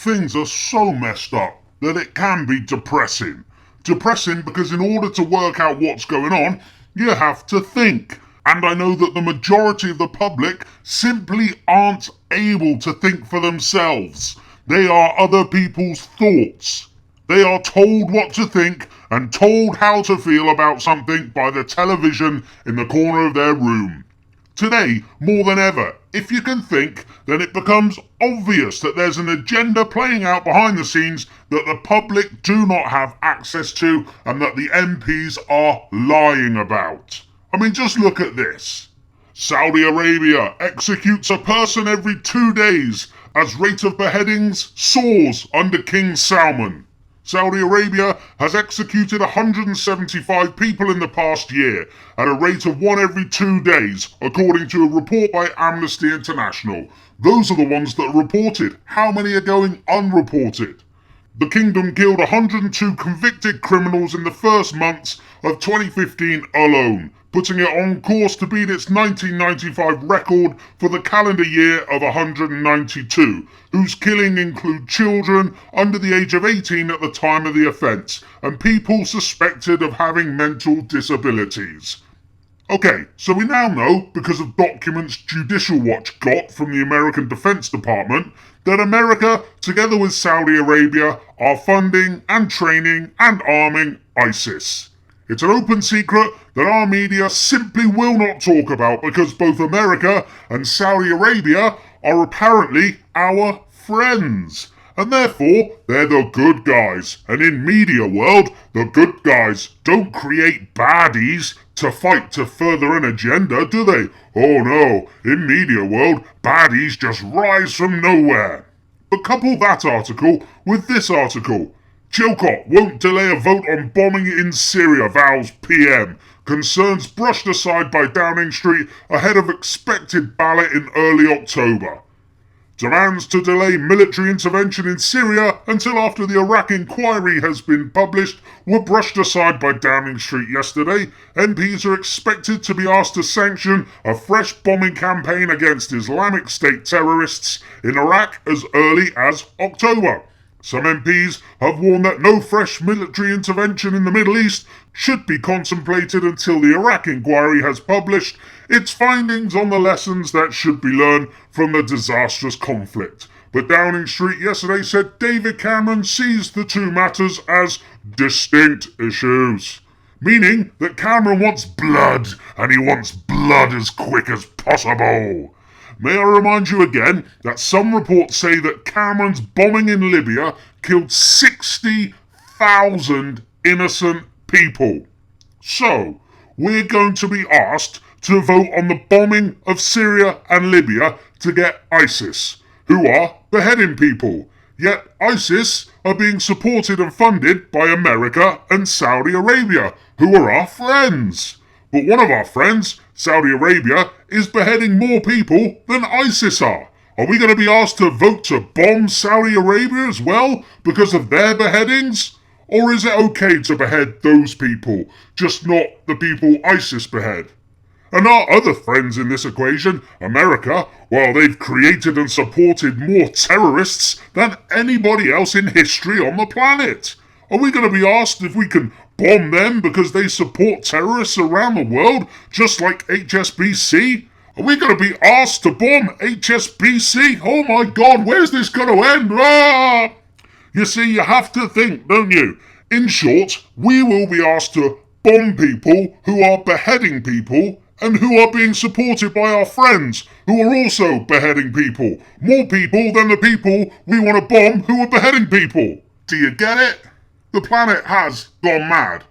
things are so messed up that it can be depressing. Depressing because in order to work out what's going on, you have to think. And I know that the majority of the public simply aren't able to think for themselves. They are other people's thoughts. They are told what to think and told how to feel about something by the television in the corner of their room. Today, more than ever, if you can think, then it becomes obvious that there's an agenda playing out behind the scenes that the public do not have access to and that the MPs are lying about. I mean, just look at this. Saudi Arabia executes a person every 2 days as rate of beheadings soars under King Salman. Saudi Arabia has executed 175 people in the past year at a rate of 1 every 2 days, according to a report by Amnesty International. Those are the ones that are reported. How many are going unreported? The kingdom killed 102 convicted criminals in the first months of 2015 alone, putting it on course to beat its 1995 record for the calendar year of 192, whose killing include children under the age of 18 at the time of the offence, and people suspected of having mental disabilities. Okay, so we now know, because of documents Judicial Watch got from the American Defense Department, that America, together with Saudi Arabia, are funding and training and arming ISIS. It's an open secret that our media simply will not talk about because both America and Saudi Arabia are apparently our friends. And therefore, they're the good guys. And in media world, the good guys don't create baddies to fight to further an agenda, do they? Oh no, in media world, baddies just rise from nowhere. But couple that article with this article. Chilcot won't delay a vote on bombing in Syria, vows PM. Concerns brushed aside by Downing Street ahead of expected ballot in early October. Demands to delay military intervention in Syria until after the Iraq inquiry has been published were brushed aside by Downing Street yesterday. MPs are expected to be asked to sanction a fresh bombing campaign against Islamic State terrorists in Iraq as early as October. Some MPs have warned that no fresh military intervention in the Middle East should be contemplated until the Iraq inquiry has published its findings on the lessons that should be learned from the disastrous conflict. But Downing Street yesterday said David Cameron sees the two matters as distinct issues, meaning that Cameron wants blood, and he wants blood as quick as possible. May I remind you again that some reports say that Cameron's bombing in Libya killed 60,000 innocent people. So, we're going to be asked to vote on the bombing of Syria and Libya to get ISIS, who are beheading people. Yet ISIS are being supported and funded by America and Saudi Arabia, who are our friends. But one of our friends, Saudi Arabia, is beheading more people than ISIS are. Are we going to be asked to vote to bomb Saudi Arabia as well because of their beheadings? Or is it okay to behead those people, just not the people ISIS behead? And our other friends in this equation, America, well, they've created and supported more terrorists than anybody else in history on the planet. Are we going to be asked if we can bomb them because they support terrorists around the world, just like HSBC? Are we going to be asked to bomb HSBC? Oh my God, where's this going to end? Ah! You see, you have to think, don't you? In short, we will be asked to bomb people who are beheading people and who are being supported by our friends who are also beheading people. More people than the people we want to bomb who are beheading people. Do you get it? The planet has gone mad.